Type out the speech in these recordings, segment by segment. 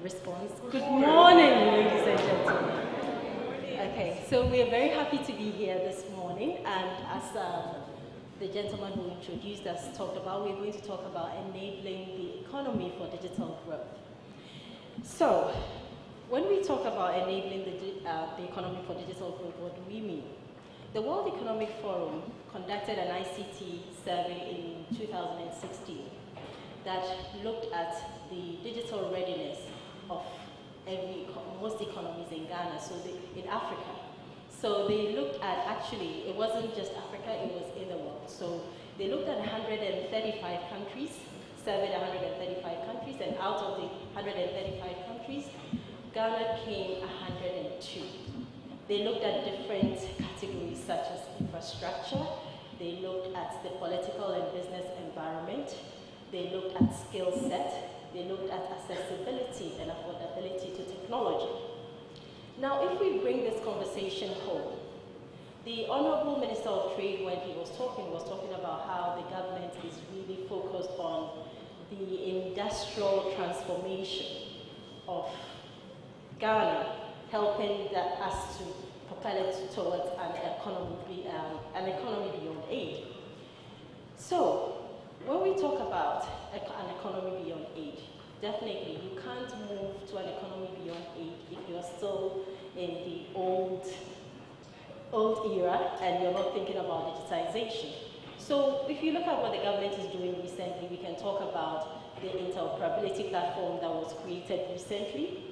response. Good morning, ladies and gentlemen. Okay, so we are very happy to be here this morning, and as the gentleman who introduced us talked about, we're going to talk about enabling the economy for digital growth. So, when we talk about enabling the economy for digital growth, what do we mean? The World Economic Forum conducted an ICT survey in 2016 that looked at the digital readiness of most economies in Ghana, in Africa. So they looked at, actually, it wasn't just Africa, it was in the world. So they looked at 135 countries, surveyed 135 countries, and out of the 135 countries, Ghana came 102. They looked at different categories such as infrastructure, they looked at the political and business environment, they looked at skill set, they looked at accessibility and affordability to technology. Now, if we bring this conversation home, the Honorable Minister of Trade, when he was talking about how the government is really focused on the industrial transformation of Ghana, helping us to propel it towards an economy beyond aid. So, when we talk about an economy beyond aid, definitely you can't move to an economy beyond aid if you're still in the old era and you're not thinking about digitization. So if you look at what the government is doing recently, we can talk about the interoperability platform that was created recently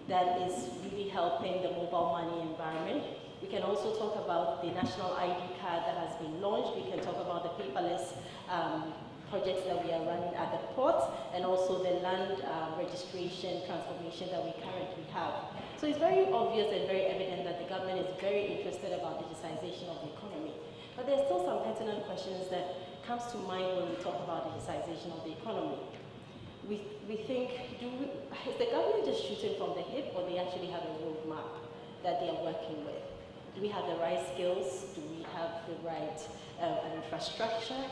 that is really helping the mobile money environment. We can also talk about the national ID card that has been launched. We can talk about the paperless projects that we are running at the port, and also the land registration transformation that we currently have. So it's very obvious and very evident that the government is very interested about digitization of the economy. But there's still some pertinent questions that comes to mind when we talk about digitization of the economy. We think, is the government just shooting from the hip, or they actually have a roadmap that they are working with? Do we have the right skills? Do we have the right infrastructure?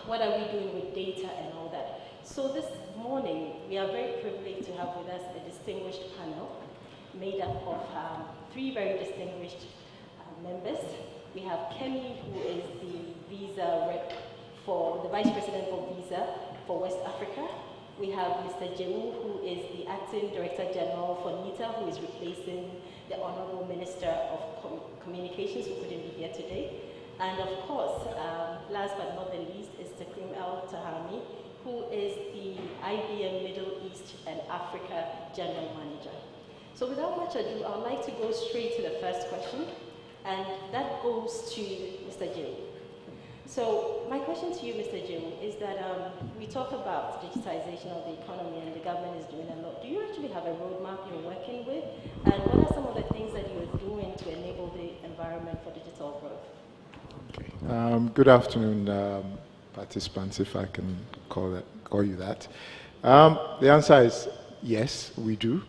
What are we doing with data and all that? So this morning, we are very privileged to have with us a distinguished panel made up of three very distinguished members. We have Kemi, who is the visa rep for the Vice President for Visa for West Africa. We have Mr. Jewu, who is the Acting Director General for NITA, who is replacing the Honorable Minister of Communications, who couldn't be here today. And of course, last but not the least, is Takrim El Tahami, who is the IBM Middle East and Africa General Manager. So without much ado, I'd like to go straight to the first question, and that goes to Mr. Jewu. So my question to you, Mr. Jewu, is that we talk about digitization of the economy, and the government is doing a lot. Do you actually have a roadmap you're working with? And what are some of the things that you're doing to enable the environment for digital growth? Good afternoon, participants, if I can call you that. The answer is yes, we do.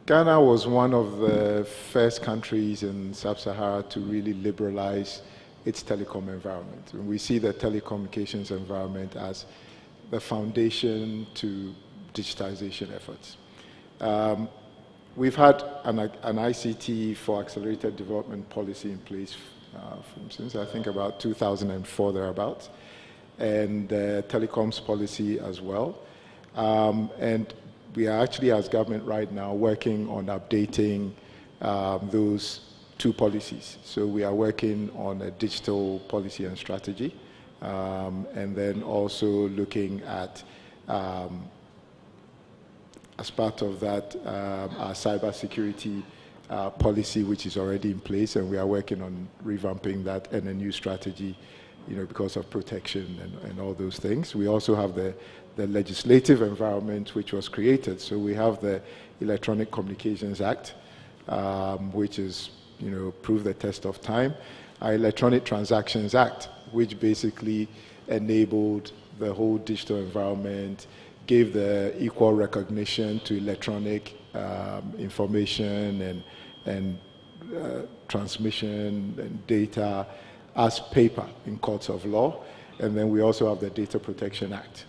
Ghana was one of the first countries in Sub-Sahara to really liberalize its telecom environment. And we see the telecommunications environment as the foundation to digitization efforts. We've had an ICT for accelerated development policy in place since I think about 2004 thereabouts, and telecoms policy as well. And we are actually, as government right now, working on updating those two policies. So we are working on a digital policy and strategy, and then also looking at as part of that, our cybersecurity policy, which is already in place, and we are working on revamping that and a new strategy, because of protection and all those things. We also have the legislative environment which was created. So we have the Electronic Communications Act, which is, proved the test of time. Our Electronic Transactions Act, which basically enabled the whole digital environment, gave the equal recognition to electronic information and transmission and data as paper in courts of law. And then we also have the Data Protection Act.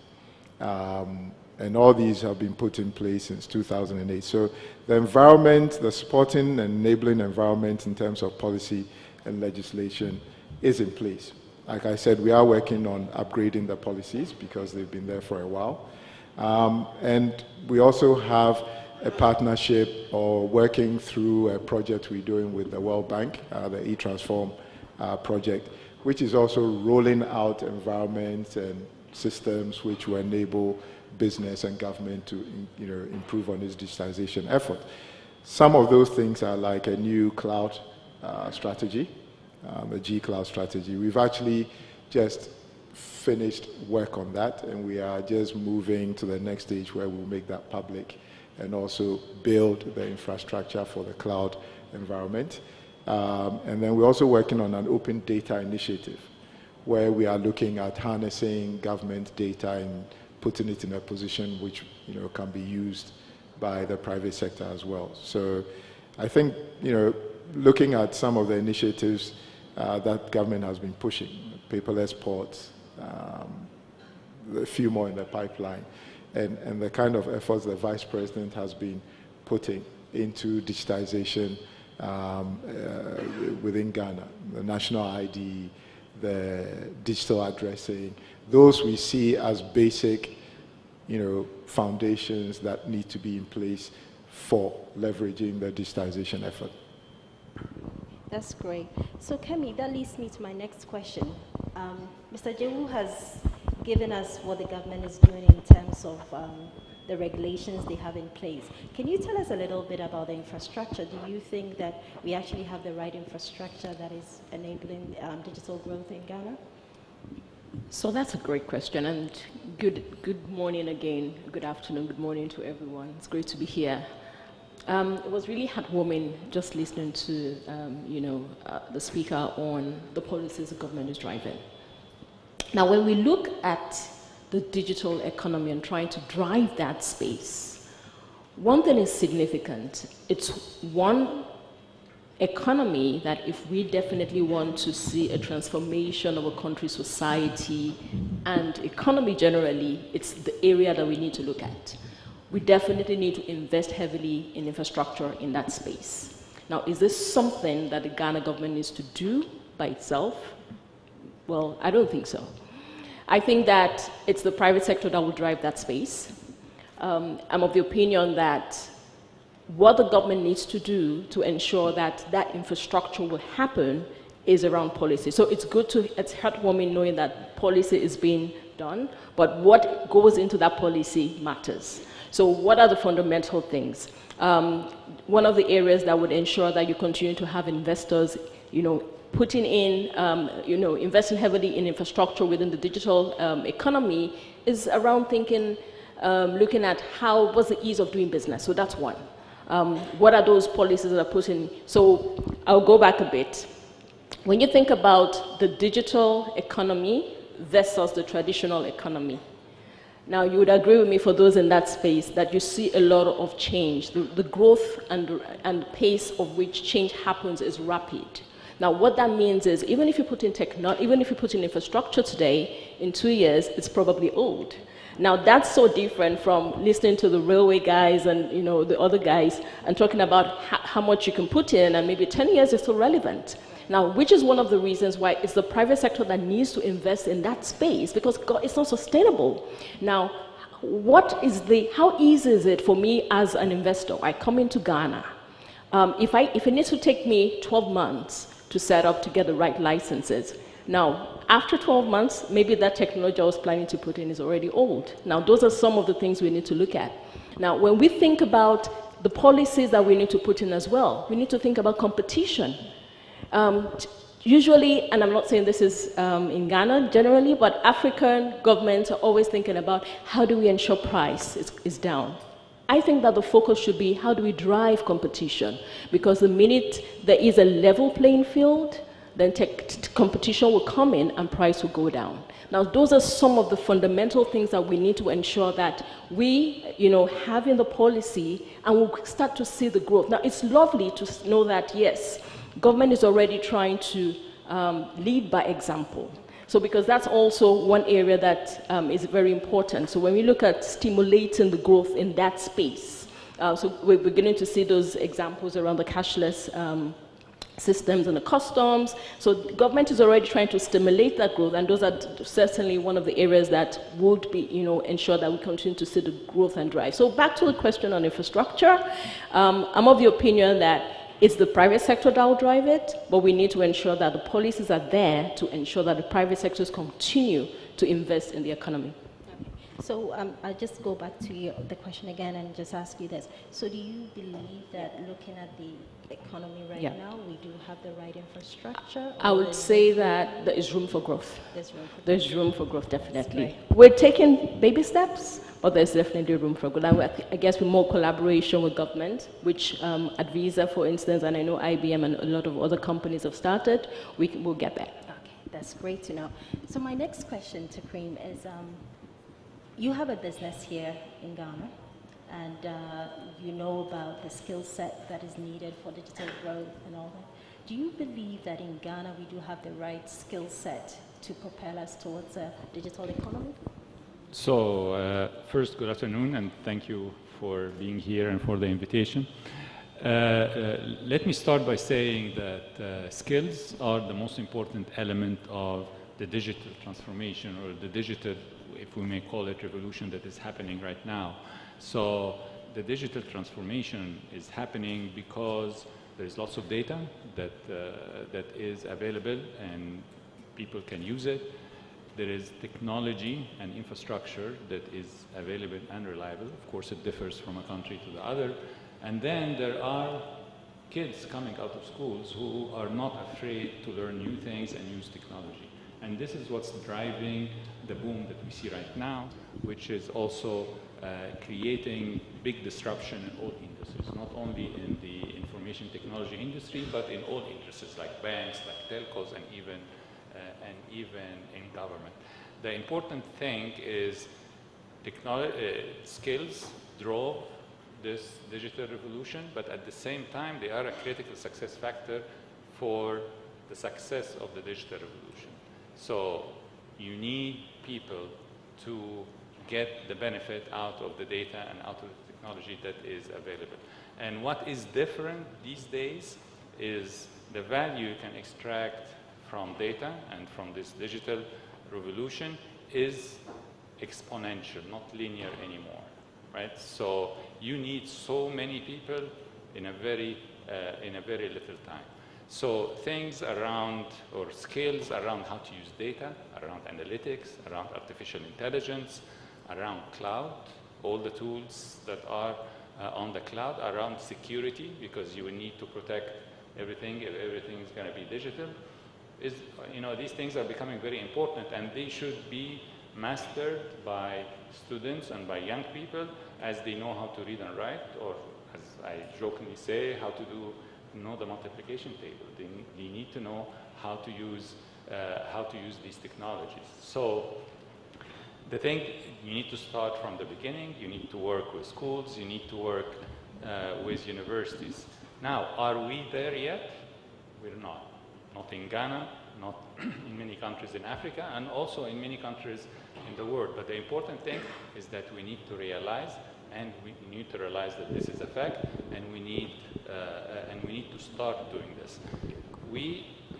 And all these have been put in place since 2008. So the environment, the supporting and enabling environment in terms of policy and legislation is in place. Like I said, we are working on upgrading the policies because they've been there for a while. And we also have a partnership or working through a project we're doing with the World Bank, the e-Transform project, which is also rolling out environments and systems which will enable business and government to improve on its digitization effort. Some of those things are like a new cloud strategy, the G-Cloud strategy. We've actually just finished work on that, and we are just moving to the next stage where we'll make that public and also build the infrastructure for the cloud environment. And then we're also working on an open data initiative where we are looking at harnessing government data and putting it in a position which can be used by the private sector as well. So I think looking at some of the initiatives that government has been pushing, paperless ports, a few more in the pipeline, and the kind of efforts the Vice President has been putting into digitization within Ghana, the national ID, the digital addressing, those we see as basic, foundations that need to be in place for leveraging the digitization effort. That's great. So Kemi, that leads me to my next question. Mr. Jewu has given us what the government is doing in terms of the regulations they have in place. Can you tell us a little bit about the infrastructure? Do you think that we actually have the right infrastructure that is enabling digital growth in Ghana? So that's a great question, and good morning again, good afternoon, good morning to everyone. It's great to be here. It was really heartwarming just listening to the speaker on the policies the government is driving. Now, when we look at the digital economy and trying to drive that space, one thing is significant. It's one economy that if we definitely want to see a transformation of a country's society and economy generally, it's the area that we need to look at. We definitely need to invest heavily in infrastructure in that space. Now, is this something that the Ghana government needs to do by itself? Well, I don't think so. I think that it's the private sector that will drive that space. I'm of the opinion that what the government needs to do to ensure that that infrastructure will happen is around policy. So it's heartwarming knowing that policy is being done, but what goes into that policy matters. So what are the fundamental things? One of the areas that would ensure that you continue to have investors, putting in, investing heavily in infrastructure within the digital economy is around thinking, looking at what's the ease of doing business. So that's one. What are those policies that are put in? So I'll go back a bit. When you think about the digital economy versus the traditional economy, now you would agree with me, for those in that space, that you see a lot of change. The growth and pace of which change happens is rapid. Now, what that means is, even if you put in infrastructure today, in 2 years, it's probably old. Now, that's so different from listening to the railway guys and the other guys and talking about how much you can put in, and maybe 10 years is still relevant. Now, which is one of the reasons why it's the private sector that needs to invest in that space, because it's not sustainable. Now, how easy is it for me as an investor? I come into Ghana. If it needs to take me 12 months to set up to get the right licenses, now, after 12 months, maybe that technology I was planning to put in is already old. Now, those are some of the things we need to look at. Now, when we think about the policies that we need to put in as well, we need to think about competition. Usually, and I'm not saying this is in Ghana generally, but African governments are always thinking about how do we ensure price is down. I think that the focus should be how do we drive competition, because the minute there is a level playing field, then competition will come in and price will go down. Now, those are some of the fundamental things that we need to ensure that we, have in the policy, and we'll start to see the growth. Now, it's lovely to know that, yes, government is already trying to lead by example. So because that's also one area that is very important. So when we look at stimulating the growth in that space, so we're beginning to see those examples around the cashless systems and the customs. So the government is already trying to stimulate that growth, and those are certainly one of the areas that would be, ensure that we continue to see the growth and drive. So back to the question on infrastructure, I'm of the opinion that it's the private sector that will drive it, but we need to ensure that the policies are there to ensure that the private sectors continue to invest in the economy. So I'll just go back to the question again and just ask you this. So do you believe that looking at the economy right now, we do have the right infrastructure? I would say that there is room for growth. There's room for growth, definitely. Right. We're taking baby steps, but there's definitely room for growth. And I guess with more collaboration with government, which at Visa, for instance, and I know IBM and a lot of other companies have started, we'll get there. Okay, that's great to know. So my next question to Cream is, you have a business here in Ghana, and you know about the skill set that is needed for digital growth and all that. Do you believe that in Ghana we do have the right skill set to propel us towards a digital economy? So first, good afternoon, and thank you for being here and for the invitation. Let me start by saying that skills are the most important element of the digital transformation, or the digital, if we may call it, revolution that is happening right now. So the digital transformation is happening because there is lots of data that is available and people can use it. There is technology and infrastructure that is available and reliable. Of course, it differs from a country to the other. And then there are kids coming out of schools who are not afraid to learn new things and use technology. And this is what's driving the boom that we see right now, which is also creating big disruption in all industries, not only in the information technology industry, but in all industries like banks, like telcos, and even in government. The important thing is skills drove this digital revolution, but at the same time, they are a critical success factor for the success of the digital revolution. So you need people to get the benefit out of the data and out of the technology that is available. And what is different these days is the value you can extract from data and from this digital revolution is exponential, not linear anymore, right? So you need so many people in a very little time. So things around, or skills around how to use data, around analytics, around artificial intelligence, around cloud, all the tools that are on the cloud, around security, because you will need to protect everything if everything is going to be digital. These things are becoming very important, and they should be mastered by students and by young people as they know how to read and write, or as I jokingly say, how to know the multiplication table. They need to know how to use these technologies. So the thing, you need to start from the beginning. You need to work with schools. You need to work with universities. Now, are we there yet? We're not. Not in Ghana, not in many countries in Africa, and also in many countries in the world. But the important thing is that we need to realize, and we need to realize that this is a fact, and we need to start doing this.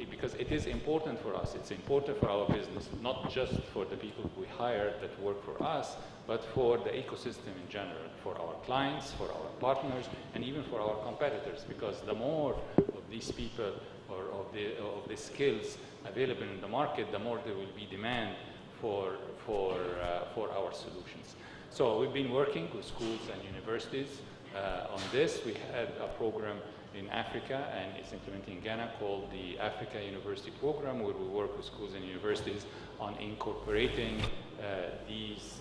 Because it is important for us, it's important for our business, not just for the people we hire that work for us, but for the ecosystem in general, for our clients, for our partners, and even for our competitors, because the more of these people or of the skills available in the market, the more there will be demand for our solutions. So we've been working with schools and universities on this. We had a program in Africa, and it's implemented in Ghana, called the Africa University Program, where we work with schools and universities on incorporating these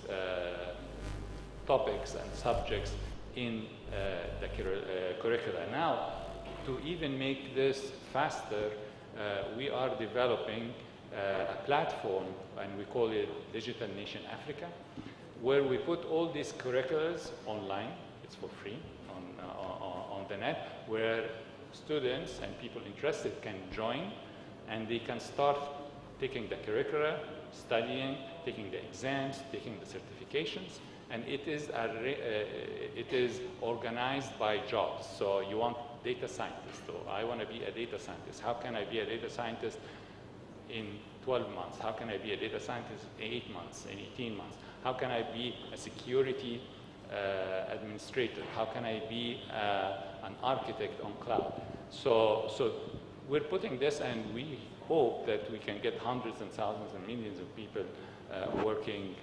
topics and subjects in the curricula. Now, to even make this faster, we are developing a platform, and we call it Digital Nation Africa, where we put all these curriculums online. It's for free on the net, where students and people interested can join, and they can start taking the curricula, studying, taking the exams, taking the certifications, and it is organized by jobs. So you want data scientist, so I want to be a data scientist. How can I be a data scientist in 12 months? How can I be a data scientist in 8 months, in 18 months? How can I be a security administrator? How can I be an architect on cloud? So we're putting this, and we hope that we can get hundreds and thousands and millions of people working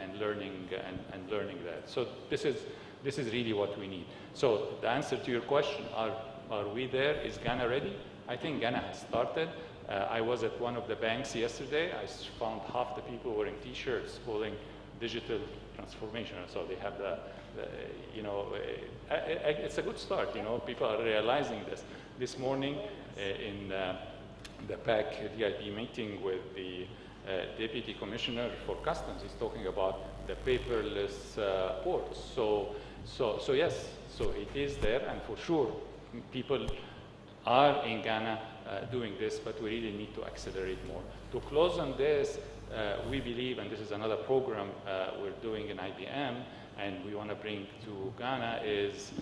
and learning that. So this is really what we need. So the answer to your question, are we there? Is Ghana ready? I think Ghana has started. I was at one of the banks yesterday. I found half the people wearing T-shirts calling digital transformation. So they have it's a good start. People are realizing this. This morning in the PAC DIP meeting with the Deputy Commissioner for Customs, he's talking about the paperless ports. So yes, so it is there, and for sure people are in Ghana doing this, but we really need to accelerate more. To close on this, we believe, and this is another program we're doing in IBM, and we want to bring to Ghana, is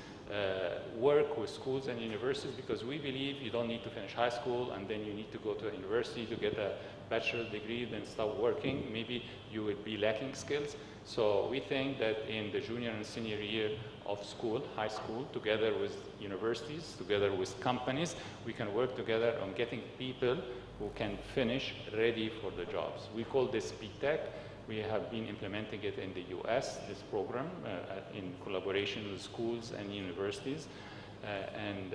work with schools and universities, because we believe you don't need to finish high school and then you need to go to a university to get a bachelor's degree, then start working. Maybe you would be lacking skills. So we think that in the junior and senior year of school, high school, together with universities, together with companies, we can work together on getting people who can finish ready for the jobs. We call this PTech. We have been implementing it in the US, this program, in collaboration with schools and universities and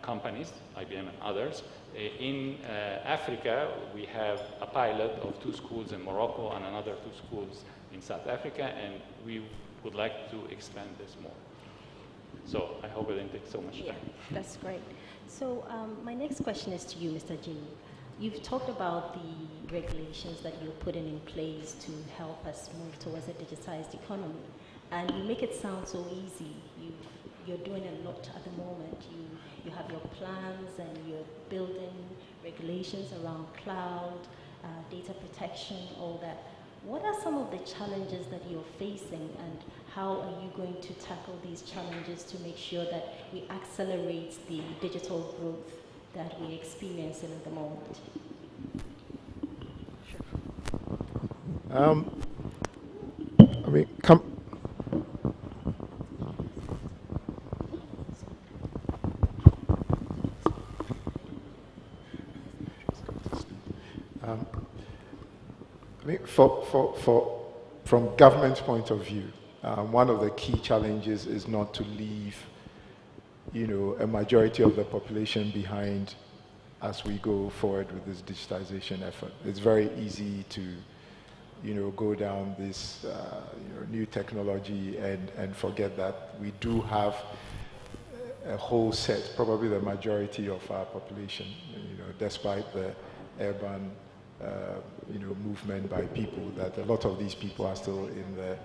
companies, IBM and others. In Africa, we have a pilot of 2 schools in Morocco and another 2 schools in South Africa, and we would like to expand this more. So I hope I didn't take so much time. Yeah, that's great. So my next question is to you, Mr. Jimmy. You've talked about the regulations that you're putting in place to help us move towards a digitized economy, and you make it sound so easy. You're doing a lot at the moment. You have your plans, and you're building regulations around cloud, data protection, all that. What are some of the challenges that you're facing, and how are you going to tackle these challenges to make sure that we accelerate the digital growth that we're experiencing at the moment? From government's point of view, one of the key challenges is not to leave, a majority of the population behind as we go forward with this digitization effort. It's very easy to, go down this, new technology and forget that we do have a whole set, probably the majority of our population, despite the urban, movement by people, that a lot of these people are still in the,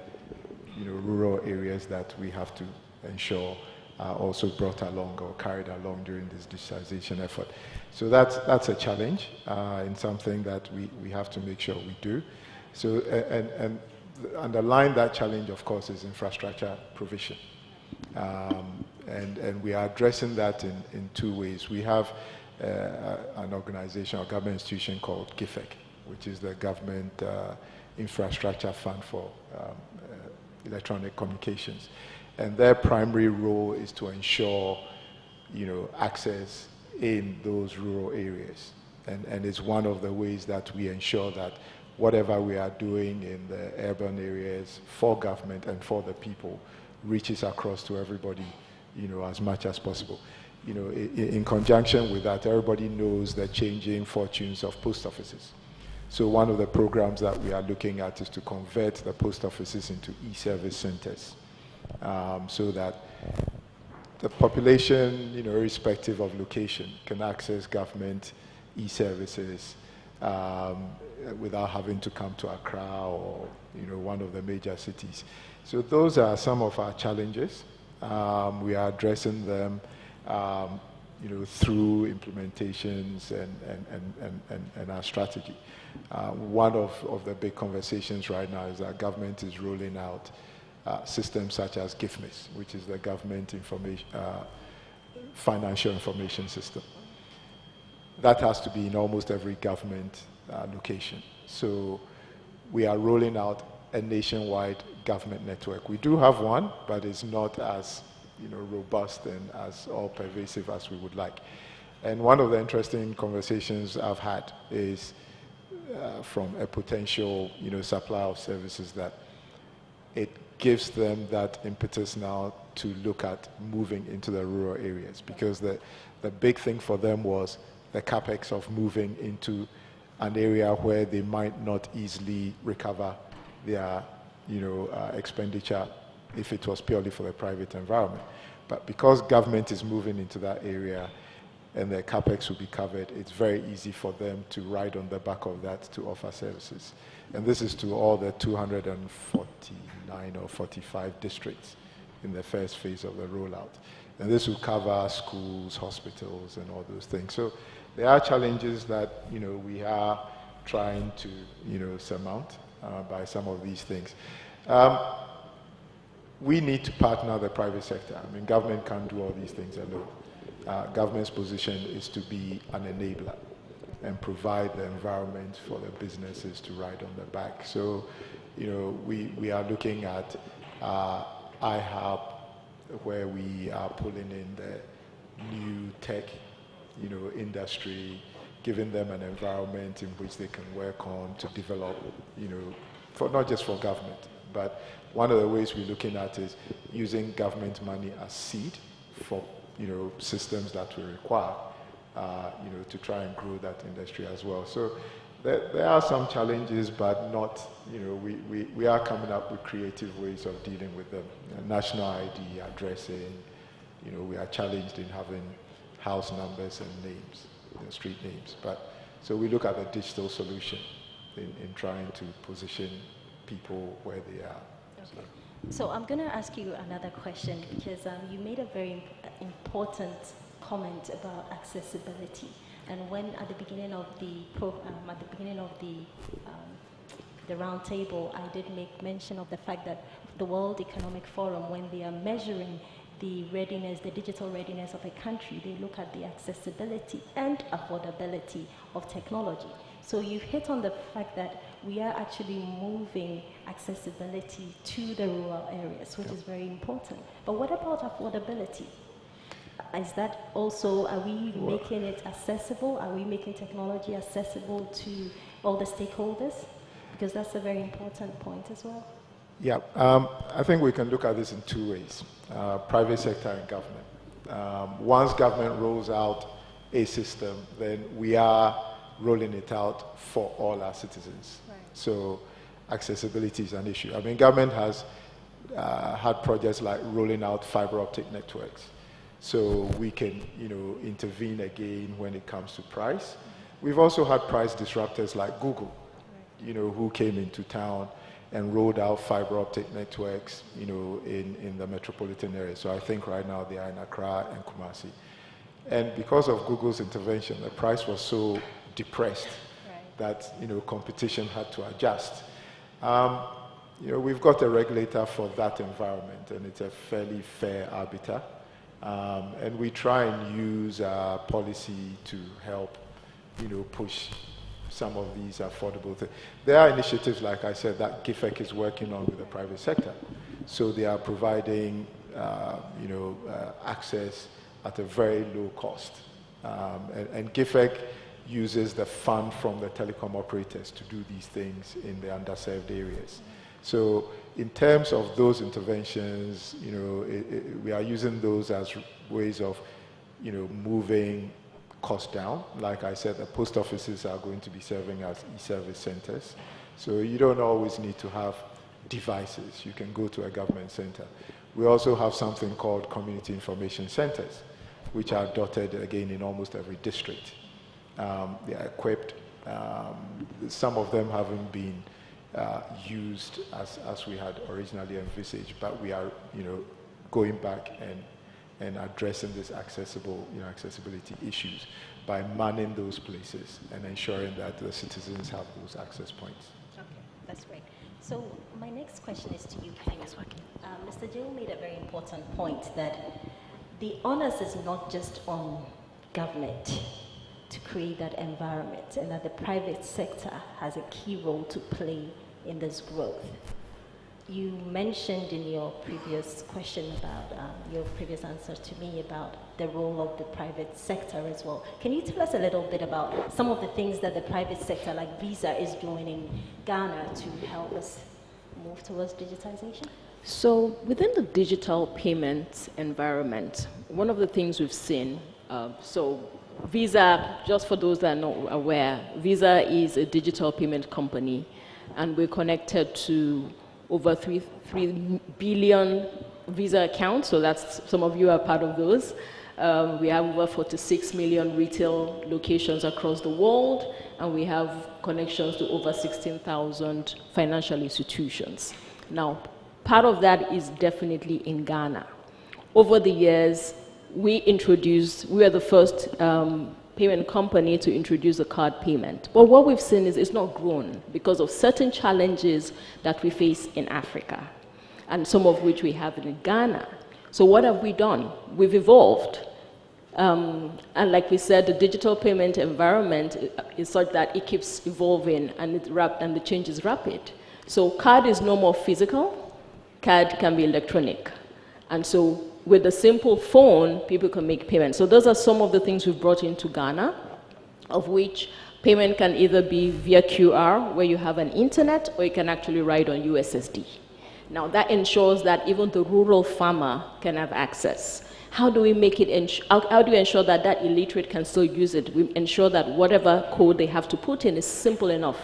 rural areas that we have to ensure are also brought along or carried along during this digitization effort. So that's a challenge and something that we have to make sure we do. So, and underlying that challenge, of course, is infrastructure provision. And we are addressing that in 2 ways. We have an organization or government institution called GIFEC, which is the Government Infrastructure Fund for Electronic Communications. And their primary role is to ensure, access in those rural areas. And it's one of the ways that we ensure that whatever we are doing in the urban areas for government and for the people reaches across to everybody, as much as possible. In conjunction with that, everybody knows the changing fortunes of post offices. So one of the programs that we are looking at is to convert the post offices into e-service centers, so that the population, irrespective of location, can access government e-services without having to come to Accra or, one of the major cities. So those are some of our challenges. We are addressing them. through implementations and our strategy. One of the big conversations right now is that government is rolling out systems such as GIFMIS, which is the government financial information system. That has to be in almost every government location. So we are rolling out a nationwide government network. We do have one, but it's not as robust and as all-pervasive as we would like. And one of the interesting conversations I've had is from a potential supplier of services that it gives them that impetus now to look at moving into the rural areas, because the big thing for them was the capex of moving into an area where they might not easily recover their expenditure if it was purely for the private environment. But because government is moving into that area and their capex will be covered, it's very easy for them to ride on the back of that to offer services. And this is to all the 249 or 45 districts in the first phase of the rollout. And this will cover schools, hospitals, and all those things. So there are challenges that we are trying to surmount by some of these things. We need to partner the private sector. I mean, government can't do all these things alone. Government's position is to be an enabler and provide the environment for the businesses to ride on the back. So, we are looking at iHub, where we are pulling in the new tech, industry, giving them an environment in which they can work on to develop, for not just for government, but one of the ways we're looking at is using government money as seed for, systems that we require, to try and grow that industry as well. So there are some challenges, but not, we are coming up with creative ways of dealing with them. National ID, addressing, we are challenged in having house numbers and names, street names. But so we look at the digital solution in trying to position people where they are. Okay. So I'm going to ask you another question, because you made a very important comment about accessibility. And when at the beginning of the the round table, I did make mention of the fact that the World Economic Forum, when they are measuring the readiness, the digital readiness of a country, they look at the accessibility and affordability of technology. So you hit on the fact that we are actually moving accessibility to the rural areas, which is very important. But what about affordability? Is that also, are we making it accessible? Are we making technology accessible to all the stakeholders? Because that's a very important point as well. Yeah, I think we can look at this in two ways, private sector and government. Once government rolls out a system, then we are rolling it out for all our citizens. Right. So accessibility is an issue. I mean, government has had projects like rolling out fiber optic networks. So we can, intervene again when it comes to price. We've also had price disruptors like Google, who came into town and rolled out fiber optic networks, in the metropolitan area. So I think right now they are in Accra and Kumasi. And because of Google's intervention, the price was so depressed that, competition had to adjust. We've got a regulator for that environment, and it's a fairly fair arbiter. And we try and use our policy to help, push some of these affordable things. There are initiatives, like I said, that GIFEC is working on with the private sector. So they are providing, access at a very low cost. And GIFEC uses the fund from the telecom operators to do these things in the underserved areas. So in terms of those interventions, we are using those as ways of, moving costs down. Like I said, the post offices are going to be serving as e-service centers. So you don't always need to have devices. You can go to a government center. We also have something called community information centers, which are dotted again in almost every district. They are equipped. Some of them haven't been used as we had originally envisaged, but we are, going back and addressing this accessibility issues by manning those places and ensuring that the citizens have those access points. Okay, that's great. So my next question is to you, Ken. Mr. Jill made a very important point that the onus is not just on government to create that environment, and that the private sector has a key role to play in this growth. You mentioned in your previous question about, your previous answer to me about the role of the private sector as well. Can you tell us a little bit about some of the things that the private sector, like Visa, is doing in Ghana to help us move towards digitization? So within the digital payments environment, one of the things we've seen, so Visa, just for those that are not aware, Visa is a digital payment company, and we're connected to over 3 billion Visa accounts, so that's, some of you are part of those. We have over 46 million retail locations across the world, and we have connections to over 16,000 financial institutions. Now, part of that is definitely in Ghana. Over the years, we are the first payment company to introduce a card payment. But what we've seen is it's not grown because of certain challenges that we face in Africa, and some of which we have in Ghana. So what have we done? We've evolved. And like we said, the digital payment environment is such that it keeps evolving, and the change is rapid. So card is no more physical, card can be electronic. And so with a simple phone, people can make payments. So those are some of the things we've brought into Ghana, of which payment can either be via QR, where you have an internet, or you can actually write on USSD. Now that ensures that even the rural farmer can have access. How do we make it, how do we ensure that that illiterate can still use it? We ensure that whatever code they have to put in is simple enough,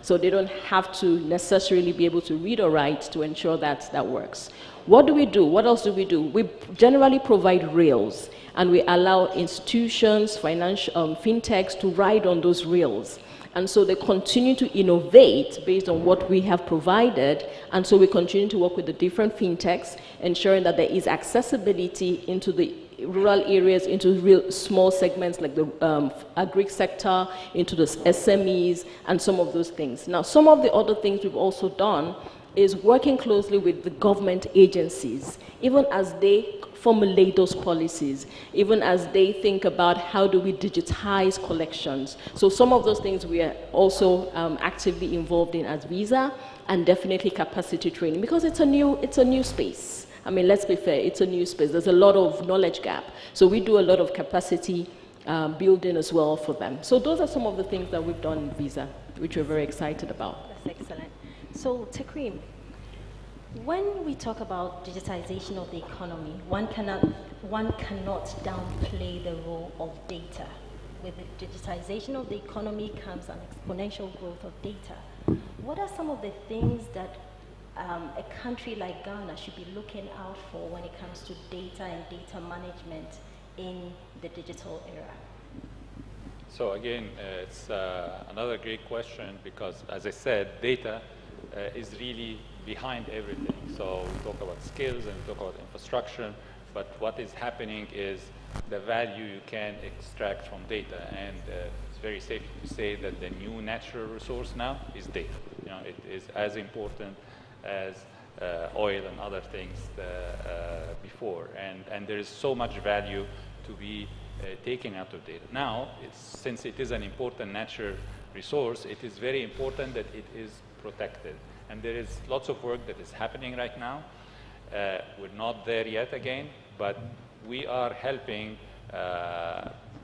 so they don't have to necessarily be able to read or write to ensure that that works. What do we do? What else do we do? We generally provide rails, and we allow institutions, fintechs to ride on those rails. And so they continue to innovate based on what we have provided, and so we continue to work with the different fintechs, ensuring that there is accessibility into the rural areas, into real small segments like the agri sector, into the SMEs, and some of those things. Now, some of the other things we've also done is working closely with the government agencies, even as they formulate those policies, even as they think about how do we digitize collections. So some of those things we are also actively involved in as Visa, and definitely capacity training, because it's a new space. I mean, let's be fair, it's a new space. There's a lot of knowledge gap. So we do a lot of capacity building as well for them. So those are some of the things that we've done in Visa, which we're very excited about. That's excellent. So, Takreem, when we talk about digitization of the economy, one cannot downplay the role of data. With the digitization of the economy comes an exponential growth of data. What are some of the things that a country like Ghana should be looking out for when it comes to data and data management in the digital era? So again, it's another great question, because as I said, data is really behind everything. So we talk about skills and we talk about infrastructure, but what is happening is the value you can extract from data. And it's very safe to say that the new natural resource now is data. You know, it is as important as oil and other things before. And there is so much value to be taken out of data. Now, since it is an important natural resource, it is very important that it is protected. And there is lots of work that is happening right now. We're not there yet again, but we are helping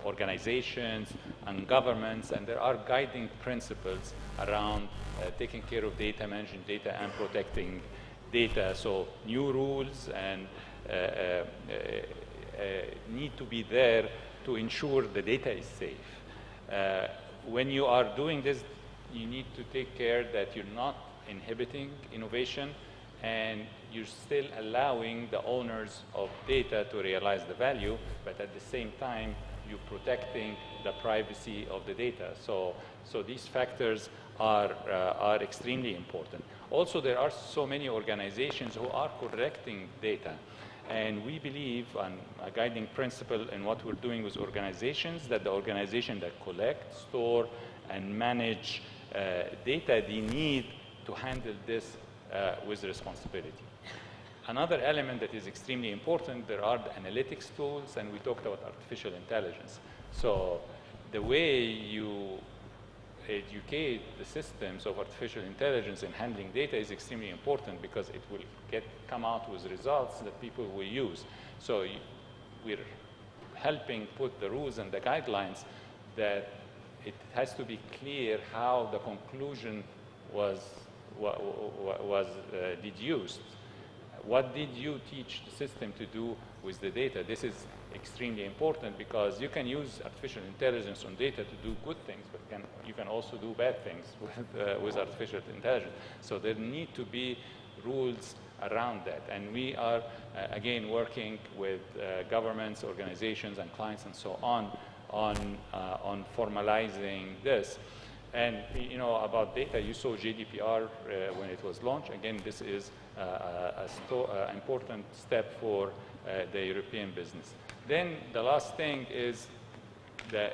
organizations and governments, and there are guiding principles around taking care of data, managing data, and protecting data. So new rules and need to be there to ensure the data is safe. When you are doing this, you need to take care that you're not inhibiting innovation, and you're still allowing the owners of data to realize the value, but at the same time, you're protecting the privacy of the data. So these factors are extremely important. Also, there are so many organizations who are collecting data, And we believe, on a guiding principle in what we're doing with organizations, that the organization that collect, store, and manage data, they need to handle this with responsibility. Another element that is extremely important, there are the analytics tools, and we talked about artificial intelligence. So the way you educate the systems of artificial intelligence in handling data is extremely important, because it will come out with results that people will use. So we're helping put the rules and the guidelines that it has to be clear how the conclusion was deduced. What did you teach the system to do with the data? This is extremely important, because you can use artificial intelligence on data to do good things, but you can also do bad things with artificial intelligence. So there need to be rules around that. And we are, again, working with governments, organizations, and clients, and so on formalizing this. And about data, you saw GDPR when it was launched. Again, this is an important step for the European business. Then the last thing is the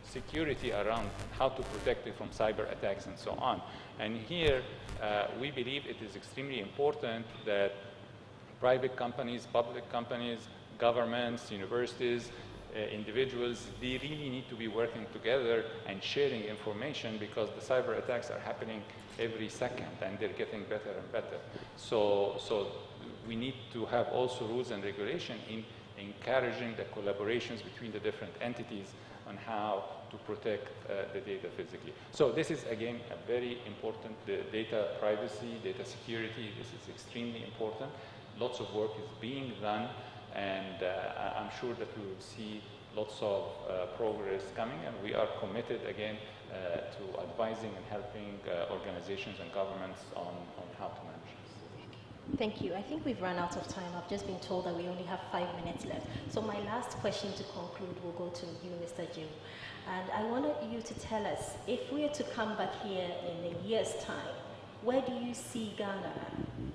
security around how to protect it from cyber attacks and so on. And here, we believe it is extremely important that private companies, public companies, governments, universities, individuals, they really need to be working together and sharing information, because the cyber attacks are happening every second, and they're getting better and better. So we need to have also rules and regulation in encouraging the collaborations between the different entities on how to protect the data physically. So this is, again, a very important, the data privacy, data security. This is extremely important. Lots of work is being done, and I'm sure that we will see lots of progress coming, and we are committed, again, to advising and helping organizations and governments on how to manage this. Thank you. I think we've run out of time. I've just been told that we only have 5 minutes left. So my last question to conclude will go to you, Mr. Jim. And I wanted you to tell us, if we are to come back here in a year's time, where do you see Ghana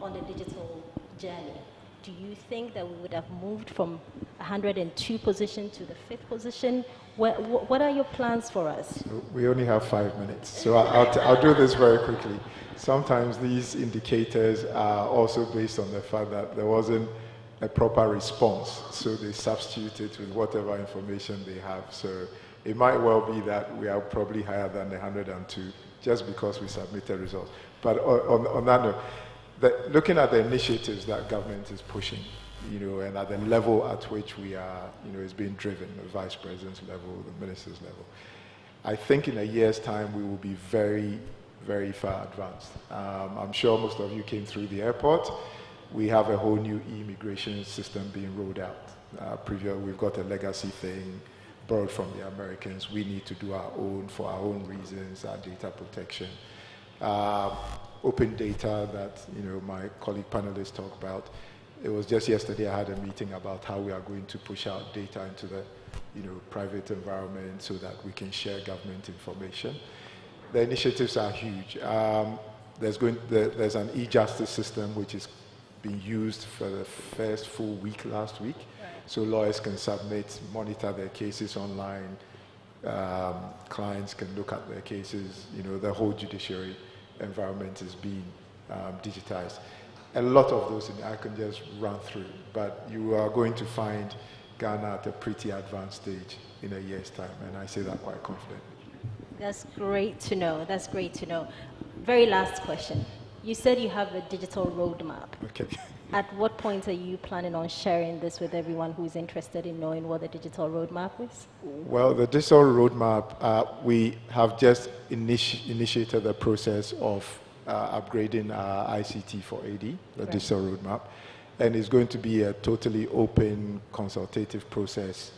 on the digital journey? Do you think that we would have moved from 102 position to the 5th position? What are your plans for us? We only have 5 minutes, so I'll do this very quickly. Sometimes these indicators are also based on the fact that there wasn't a proper response, so they substitute it with whatever information they have. So it might well be that we are probably higher than the 102 just because we submitted results. But on that note, looking at the initiatives that government is pushing, and at the level at which we are, is being driven, the vice president's level, the minister's level, I think in a year's time we will be very, very far advanced. I'm sure most of you came through the airport. We have a whole new immigration system being rolled out. We've got a legacy thing borrowed from the Americans. We need to do our own for our own reasons, our data protection. Open data that my colleague panelists talk about. It was just yesterday I had a meeting about how we are going to push out data into the private environment so that we can share government information. The initiatives are huge. There's an e-justice system which is being used for the first full week last week. Right. So lawyers can submit, monitor their cases online. Clients can look at their cases. The whole judiciary environment is being digitized. A lot of those, I can just run through, but you are going to find Ghana at a pretty advanced stage in a year's time, and I say that quite confidently. That's great to know. That's great to know. Very last question. You said you have a digital roadmap. Okay. At what point are you planning on sharing this with everyone who's interested in knowing what the digital roadmap is? Well, the digital roadmap, we have just initiated the process of upgrading our ICT for AD, the digital roadmap, and it's going to be a totally open, consultative process,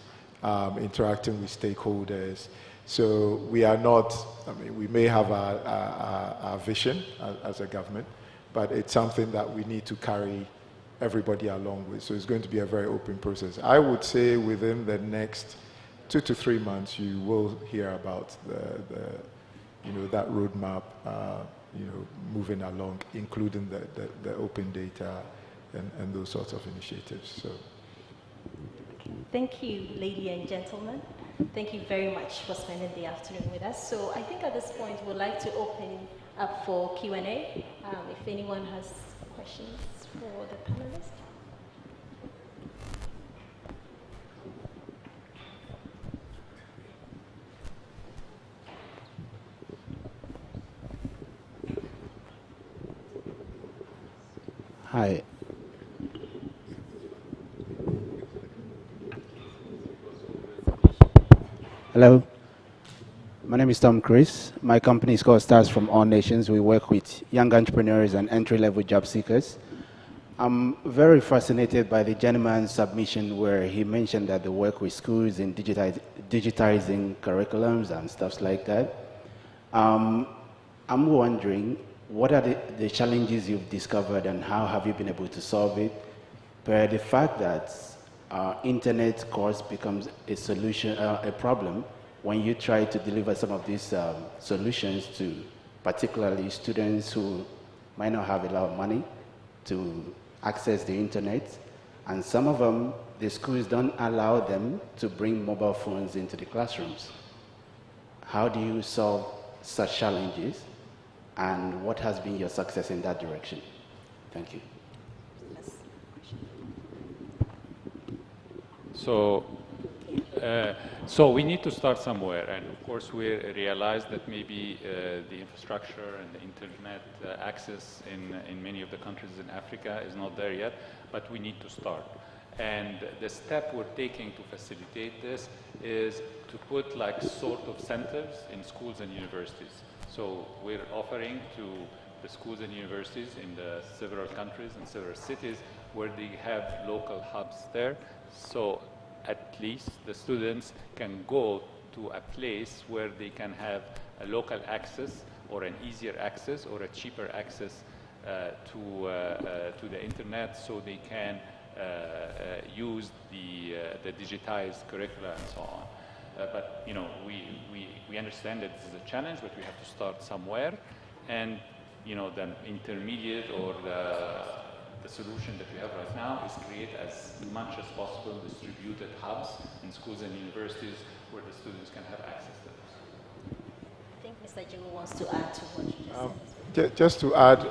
interacting with stakeholders. So we are not, we may have our vision as a government, but it's something that we need to carry everybody along with. So it's going to be a very open process. I would say within the next 2 to 3 months, you will hear about that roadmap, moving along, including the open data and those sorts of initiatives. So. Thank you, ladies and gentlemen. Thank you very much for spending the afternoon with us. So I think at this point we'd like to open up for Q&A. If anyone has questions for the panelists. Hi. Hello. My name is Tom Chris. My company is called Stars from All Nations. We work with young entrepreneurs and entry-level job seekers. I'm very fascinated by the gentleman's submission where he mentioned that they work with schools in digitizing curriculums and stuff like that. I'm wondering, what are the challenges you've discovered and how have you been able to solve it? Per the fact that internet course becomes a solution, a problem when you try to deliver some of these solutions to particularly students who might not have a lot of money to access the internet. And some of them, the schools don't allow them to bring mobile phones into the classrooms. How do you solve such challenges? And what has been your success in that direction? Thank you. So we need to start somewhere, and of course we realize that maybe the infrastructure and the internet access in many of the countries in Africa is not there yet, but we need to start. And the step we're taking to facilitate this is to put like sort of centers in schools and universities. So we're offering to the schools and universities in the several countries and several cities where they have local hubs there. So at least the students can go to a place where they can have a local access or an easier access or a cheaper access to the internet, so they can use the digitized curricula and so on. But you know, we understand that this is a challenge, but we have to start somewhere. And you know, the intermediate or the solution that we have right now is create as much as possible distributed hubs in schools and universities where the students can have access to this. I think Mr. Jigo wants to add to what you just said. Just to add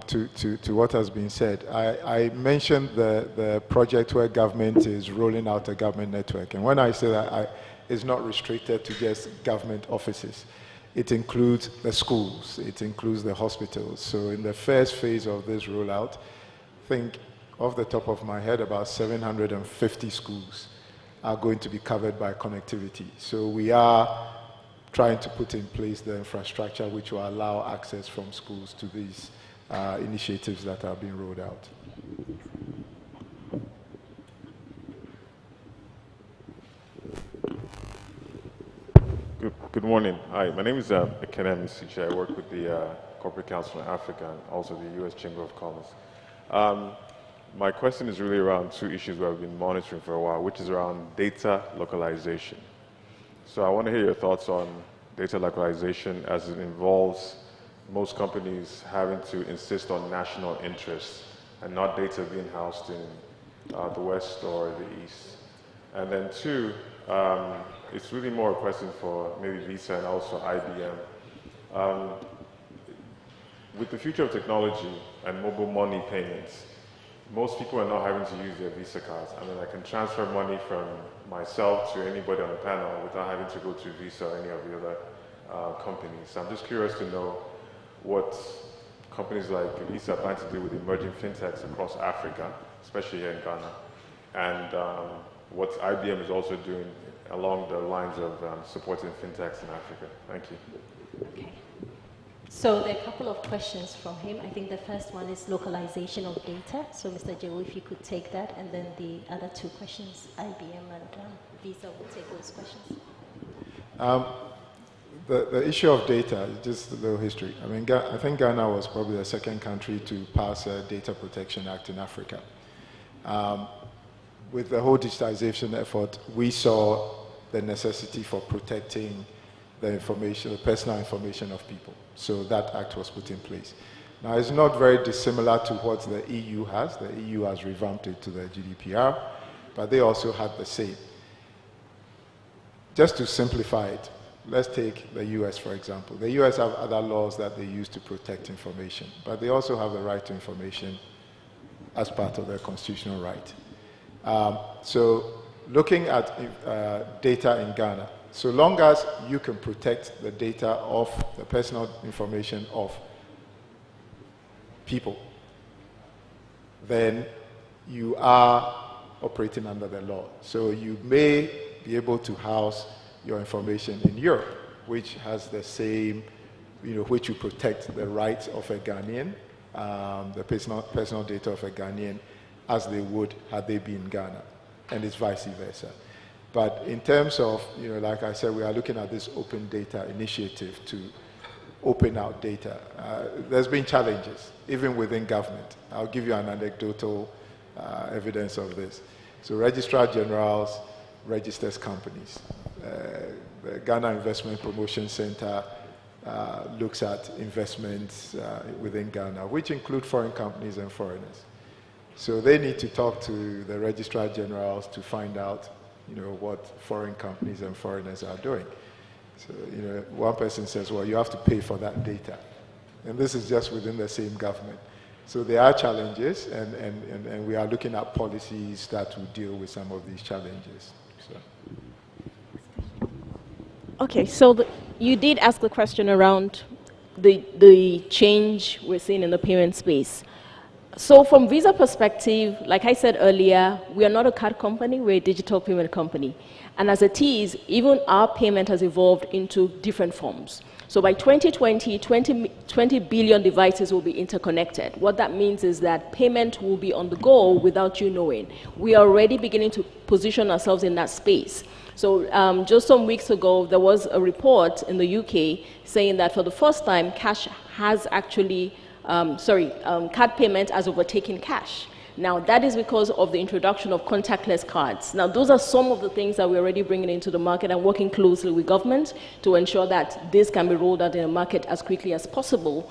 to what has been said, I mentioned the project where government is rolling out a government network. And when I say that, it's not restricted to just government offices. It includes the schools, it includes the hospitals. So in the first phase of this rollout, I think off the top of my head, about 750 schools are going to be covered by connectivity. So we are trying to put in place the infrastructure which will allow access from schools to these initiatives that are being rolled out. Good morning. Hi, my name is Ekene Misiche. I work with the Corporate Council in Africa and also the U.S. Chamber of Commerce. My question is really around two issues we have been monitoring for a while, which is around data localization. So I want to hear your thoughts on data localization as it involves most companies having to insist on national interests and not data being housed in the West or the East. And then two, it's really more a question for maybe Visa and also IBM. With the future of technology and mobile money payments, most people are not having to use their Visa cards. I mean, I can transfer money from myself to anybody on the panel without having to go to Visa or any of the other companies. So I'm just curious to know what companies like Visa plan to do with emerging fintechs across Africa, especially here in Ghana, and what IBM is also doing along the lines of supporting fintechs in Africa. Thank you. Okay. So there are a couple of questions from him. I think the first one is localization of data. So Mr. Jigo, if you could take that, and then the other two questions, IBM and Visa will take those questions. The issue of data, just a little history. I mean, I think Ghana was probably the second country to pass a Data Protection Act in Africa. With the whole digitization effort, we saw the necessity for protecting the information, the personal information of people. So that act was put in place. Now, it's not very dissimilar to what the EU has. The EU has revamped it to the GDPR, but they also had the same. Just to simplify it, let's take the US, for example. The US have other laws that they use to protect information, but they also have the right to information as part of their constitutional right. So looking at data in Ghana, so long as you can protect the data of the personal information of people, then you are operating under the law. So you may be able to house your information in Europe, which has the same, which will protect the rights of a Ghanaian, the personal data of a Ghanaian, as they would had they been in Ghana, and it's vice versa. But in terms of, like I said, we are looking at this open data initiative to open out data. There's been challenges, even within government. I'll give you an anecdotal evidence of this. So Registrar Generals registers companies. The Ghana Investment Promotion Center looks at investments within Ghana, which include foreign companies and foreigners. So they need to talk to the Registrar Generals to find out, what foreign companies and foreigners are doing. So, one person says, well, you have to pay for that data. And this is just within the same government. So there are challenges, and we are looking at policies that will deal with some of these challenges. So. Okay, so you did ask the question around the change we're seeing in the payment space. So from Visa perspective, like I said earlier, we are not a card company, we're a digital payment company. And as it is, even our payment has evolved into different forms. So by 2020, 20 billion devices will be interconnected. What that means is that payment will be on the go without you knowing. We are already beginning to position ourselves in that space. So just some weeks ago, there was a report in the UK saying that for the first time, cash has actually, card payment has overtaken cash. Now, that is because of the introduction of contactless cards. Now, those are some of the things that we're already bringing into the market and working closely with government to ensure that this can be rolled out in the market as quickly as possible.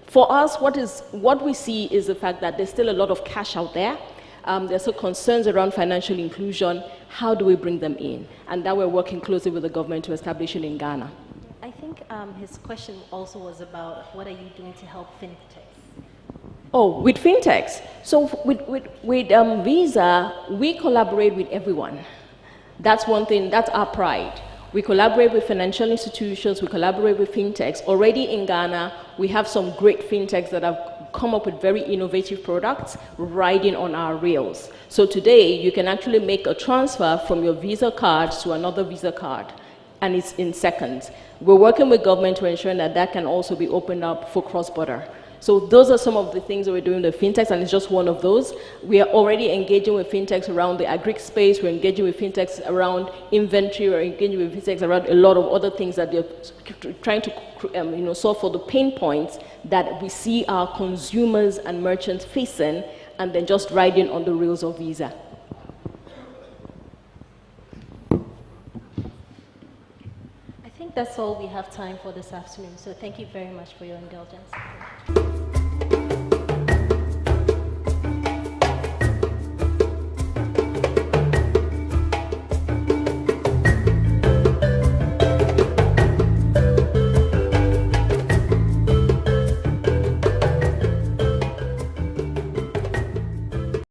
For us, what we see is the fact that there's still a lot of cash out there. There's still concerns around financial inclusion. How do we bring them in? And that we're working closely with the government to establish it in Ghana. I think his question also was about what are you doing to help fintechs? Oh, with fintechs. So with Visa, we collaborate with everyone. That's one thing, that's our pride. We collaborate with financial institutions, we collaborate with fintechs. Already in Ghana, we have some great fintechs that have come up with very innovative products riding on our rails. So today, you can actually make a transfer from your Visa card to another Visa card, and it's in seconds. We're working with government to ensure that that can also be opened up for cross-border. So those are some of the things that we're doing with fintechs, and it's just one of those. We are already engaging with fintechs around the agri space, we're engaging with fintechs around inventory, we're engaging with fintechs around a lot of other things that they're trying to solve for the pain points that we see our consumers and merchants facing, and then just riding on the rails of Visa. I think that's all we have time for this afternoon, so thank you very much for your indulgence.